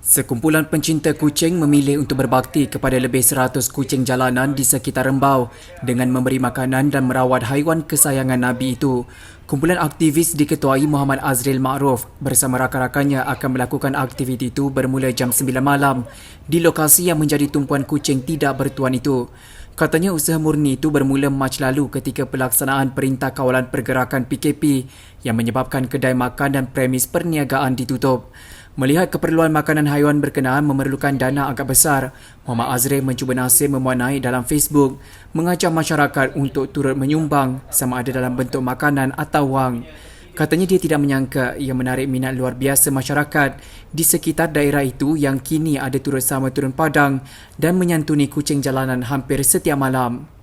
Sekumpulan pencinta kucing memilih untuk berbakti kepada lebih 100 kucing jalanan di sekitar Rembau dengan memberi makanan dan merawat haiwan kesayangan Nabi itu. Kumpulan aktivis diketuai Muhammad Azril Ma'ruf bersama rakan-rakannya akan melakukan aktiviti itu bermula jam 9 malam di lokasi yang menjadi tumpuan kucing tidak bertuan itu. Katanya usaha murni itu bermula Mac lalu ketika pelaksanaan Perintah Kawalan Pergerakan PKP yang menyebabkan kedai makan dan premis perniagaan ditutup. Melihat keperluan makanan haiwan berkenaan memerlukan dana agak besar, Muhammad Azril mencuba nasib memuat naik dalam Facebook mengajak masyarakat untuk turut menyumbang sama ada dalam bentuk makanan atau wang. Katanya dia tidak menyangka ia menarik minat luar biasa masyarakat di sekitar daerah itu yang kini ada turut sama turun padang dan menyantuni kucing jalanan hampir setiap malam.